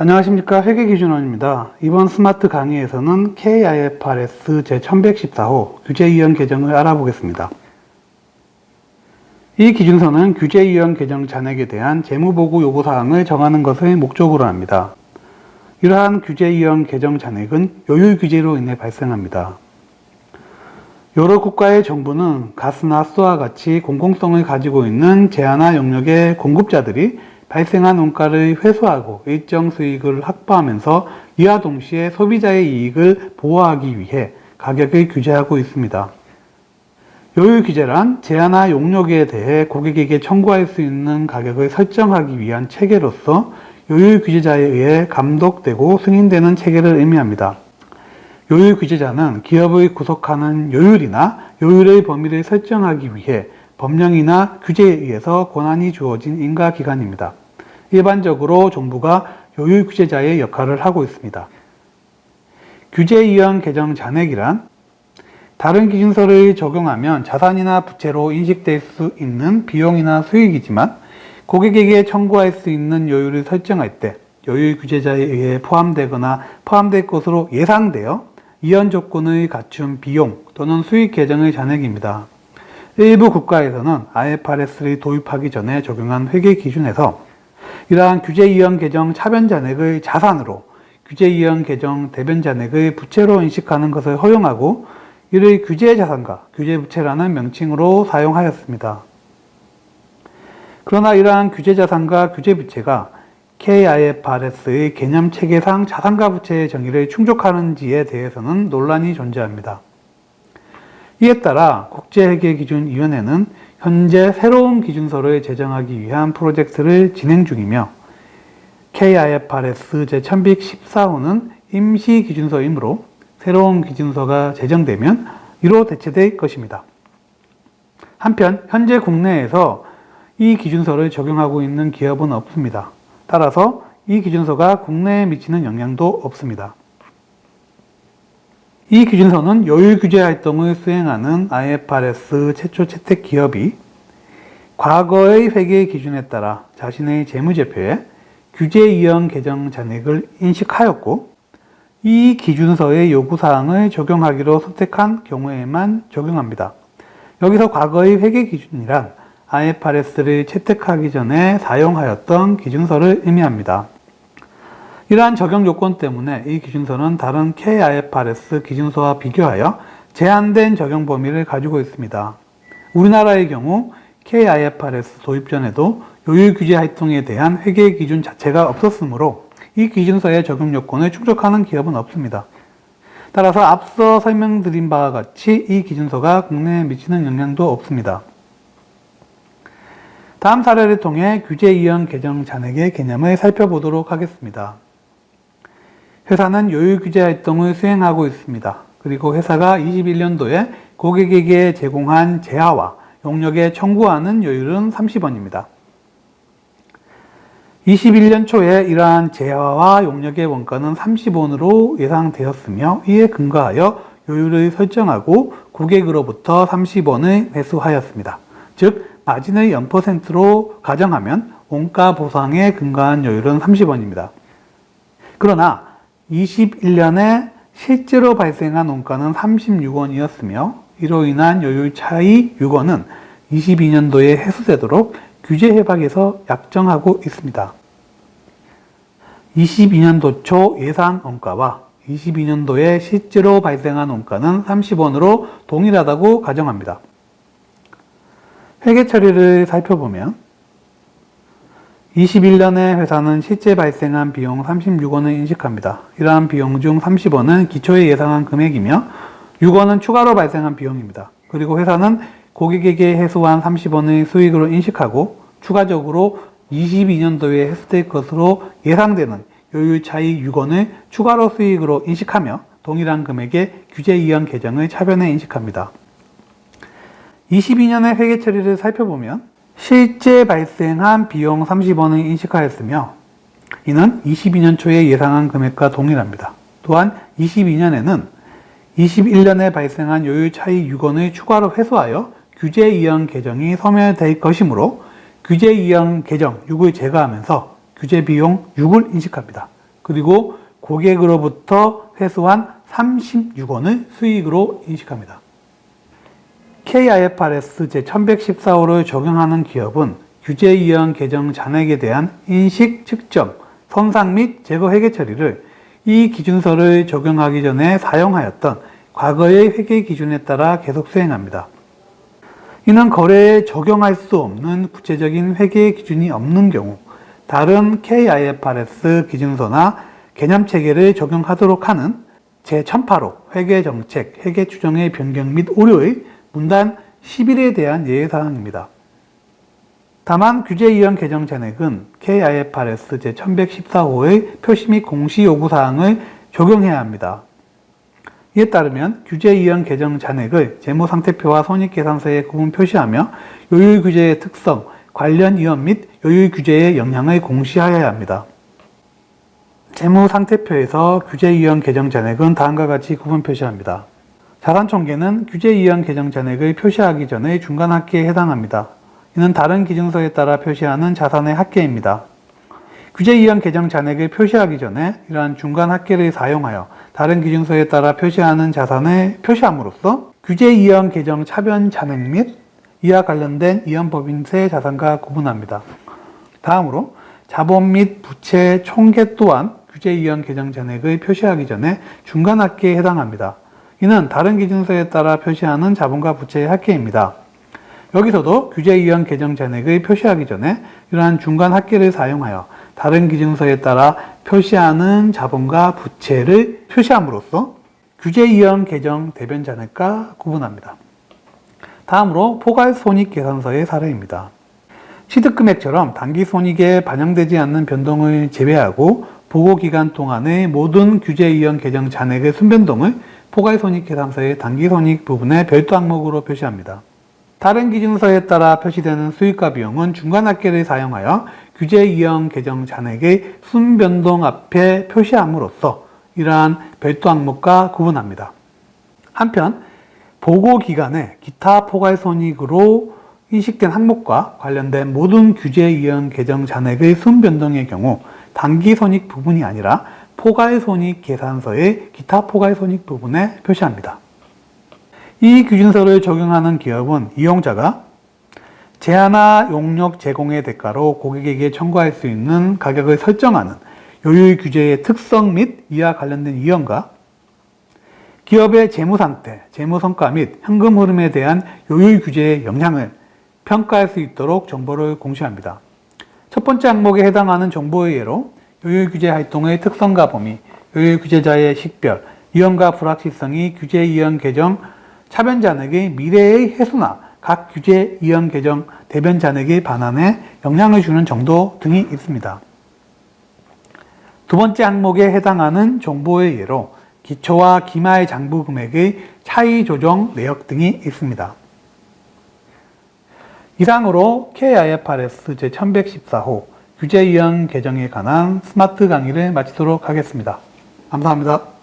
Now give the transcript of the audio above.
안녕하십니까. 회계기준원입니다. 이번 스마트 강의에서는 KIFRS 제1114호 규제위원 개정을 알아보겠습니다. 이 기준서는 규제위원 개정 잔액에 대한 재무보고 요구사항을 정하는 것을 목적으로 합니다. 이러한 규제위원 개정 잔액은 요율 규제로 인해 발생합니다. 여러 국가의 정부는 가스나 수와 같이 공공성을 가지고 있는 제한화 영역의 공급자들이 발생한 원가를 회수하고 일정 수익을 확보하면서 이와 동시에 소비자의 이익을 보호하기 위해 가격을 규제하고 있습니다. 요율 규제란 제한화 용역에 대해 고객에게 청구할 수 있는 가격을 설정하기 위한 체계로서 요율 규제자에 의해 감독되고 승인되는 체계를 의미합니다. 요율 규제자는 기업을 구속하는 요율이나 요율의 범위를 설정하기 위해 법령이나 규제에 의해서 권한이 주어진 인가기관입니다. 일반적으로 정부가 요율 규제자의 역할을 하고 있습니다. 규제위원 개정 잔액이란 다른 기준서를 적용하면 자산이나 부채로 인식될 수 있는 비용이나 수익이지만 고객에게 청구할 수 있는 요율을 설정할 때 요율 규제자에 의해 포함되거나 포함될 것으로 예상되어 이원 조건을 갖춘 비용 또는 수익 계정의 잔액입니다. 일부 국가에서는 IFRS를 도입하기 전에 적용한 회계 기준에서 이러한 규제위원 개정 차변 잔액을 자산으로, 규제위원 개정 대변 잔액을 부채로 인식하는 것을 허용하고 이를 규제자산과 규제부채라는 명칭으로 사용하였습니다. 그러나 이러한 규제자산과 규제부채가 KIFRS의 개념체계상 자산과 부채의 정의를 충족하는지에 대해서는 논란이 존재합니다. 이에 따라 국제회계기준위원회는 현재 새로운 기준서를 제정하기 위한 프로젝트를 진행 중이며 KIFRS 제1114호는 임시기준서이므로 새로운 기준서가 제정되면 이로 대체될 것입니다. 한편 현재 국내에서 이 기준서를 적용하고 있는 기업은 없습니다. 따라서 이 기준서가 국내에 미치는 영향도 없습니다. 이 기준서는 요율 규제 활동을 수행하는 IFRS 최초 채택 기업이 과거의 회계 기준에 따라 자신의 재무제표에 규제위원 개정 잔액을 인식하였고 이 기준서의 요구사항을 적용하기로 선택한 경우에만 적용합니다. 여기서 과거의 회계 기준이란 IFRS를 채택하기 전에 사용하였던 기준서를 의미합니다. 이러한 적용 요건 때문에 이 기준서는 다른 KIFRS 기준서와 비교하여 제한된 적용 범위를 가지고 있습니다. 우리나라의 경우 KIFRS 도입 전에도 요율 규제 활동에 대한 회계 기준 자체가 없었으므로 이 기준서의 적용 요건을 충족하는 기업은 없습니다. 따라서 앞서 설명드린 바와 같이 이 기준서가 국내에 미치는 영향도 없습니다. 다음 사례를 통해 규제위원 개정 잔액의 개념을 살펴보도록 하겠습니다. 회사는 요율 규제 활동을 수행하고 있습니다. 그리고 회사가 21년도에 고객에게 제공한 제하와 용역에 청구하는 요율은 30원입니다. 21년 초에 이러한 제하와 용역의 원가는 30원으로 예상되었으며 이에 근거하여 요율을 설정하고 고객으로부터 30원을 회수하였습니다. 즉 마진을 0%로 가정하면 원가 보상에 근거한 요율은 30원입니다. 그러나 21년에 실제로 발생한 원가는 36원이었으며 이로 인한 요율 차이 6원은 22년도에 회수되도록 규제 협약에서 약정하고 있습니다. 22년도 초 예상 원가와 22년도에 실제로 발생한 원가는 30원으로 동일하다고 가정합니다. 회계 처리를 살펴보면 21년에 회사는 실제 발생한 비용 36원을 인식합니다. 이러한 비용 중 30원은 기초에 예상한 금액이며 6원은 추가로 발생한 비용입니다. 그리고 회사는 고객에게 회수한 30원의 수익으로 인식하고 추가적으로 22년도에 회수될 것으로 예상되는 요율 차이 6원을 추가로 수익으로 인식하며 동일한 금액의 규제위원 개정을 차변에 인식합니다. 22년의 회계 처리를 살펴보면 실제 발생한 비용 30원을 인식하였으며 이는 22년 초에 예상한 금액과 동일합니다. 또한 22년에는 21년에 발생한 요율 차이 6원을 추가로 회수하여 규제위원 개정이 소멸될 것이므로 규제위원 개정 6을 제거하면서 규제비용 6을 인식합니다. 그리고 고객으로부터 회수한 36원을 수익으로 인식합니다. KIFRS 제1114호를 적용하는 기업은 규제이행 계정 잔액에 대한 인식, 측정, 손상 및 제거 회계 처리를 이 기준서를 적용하기 전에 사용하였던 과거의 회계 기준에 따라 계속 수행합니다. 이는 거래에 적용할 수 없는 구체적인 회계 기준이 없는 경우 다른 KIFRS 기준서나 개념체계를 적용하도록 하는 제1008호 회계정책, 회계추정의 변경 및 오류의 문단 11에 대한 예외사항입니다. 다만 규제이행 계정 잔액은 KIFRS 제1114호의 표시 및 공시 요구사항을 적용해야 합니다. 이에 따르면 규제이행 계정 잔액을 재무상태표와 손익계산서에 구분 표시하며 요율규제의 특성, 관련 위험 및 요율규제의 영향을 공시하여야 합니다. 재무상태표에서 규제이행 계정 잔액은 다음과 같이 구분 표시합니다. 자산총계는 규제이행 계정 잔액을 표시하기 전의 중간합계에 해당합니다. 이는 다른 기준서에 따라 표시하는 자산의 합계입니다. 규제이행 계정 잔액을 표시하기 전에 이러한 중간합계를 사용하여 다른 기준서에 따라 표시하는 자산을 표시함으로써 규제이행 계정 차변 잔액 및 이와 관련된 이연법인세 자산과 구분합니다. 다음으로 자본 및 부채 총계 또한 규제이행 계정 잔액을 표시하기 전에 중간합계에 해당합니다. 이는 다른 기준서에 따라 표시하는 자본과 부채의 합계입니다. 여기서도 규제이행 계정 잔액을 표시하기 전에 이러한 중간합계를 사용하여 다른 기준서에 따라 표시하는 자본과 부채를 표시함으로써 규제이행 계정 대변 잔액과 구분합니다. 다음으로 포괄손익계산서의 사례입니다. 취득금액처럼 단기손익에 반영되지 않는 변동을 제외하고 보고기간 동안의 모든 규제이행 계정 잔액의 순변동을 포괄손익계산서의 단기손익 부분의 별도 항목으로 표시합니다. 다른 기준서에 따라 표시되는 수익과 비용은 중간합계를 사용하여 규제이행 계정 잔액의 순변동 앞에 표시함으로써 이러한 별도 항목과 구분합니다. 한편 보고기간에 기타 포괄손익으로 인식된 항목과 관련된 모든 규제이행 계정 잔액의 순변동의 경우 단기손익 부분이 아니라 포괄손익 계산서의 기타 포괄손익 부분에 표시합니다. 이 규준서를 적용하는 기업은 이용자가 제한화 용역 제공의 대가로 고객에게 청구할 수 있는 가격을 설정하는 요율 규제의 특성 및 이와 관련된 이연과 기업의 재무상태, 재무성과 및 현금 흐름에 대한 요율 규제의 영향을 평가할 수 있도록 정보를 공시합니다. 첫 번째 항목에 해당하는 정보의 예로 요율 규제 활동의 특성과 범위, 요율 규제자의 식별, 이연과 불확실성이 규제이행 계정 차변 잔액의 미래의 해수나 각 규제이행 계정 대변 잔액의 반환에 영향을 주는 정도 등이 있습니다. 두 번째 항목에 해당하는 정보의 예로 기초와 기말 장부 금액의 차이 조정 내역 등이 있습니다. 이상으로 KIFRS 제1114호 규제이행 계정에 관한 스마트 강의를 마치도록 하겠습니다. 감사합니다.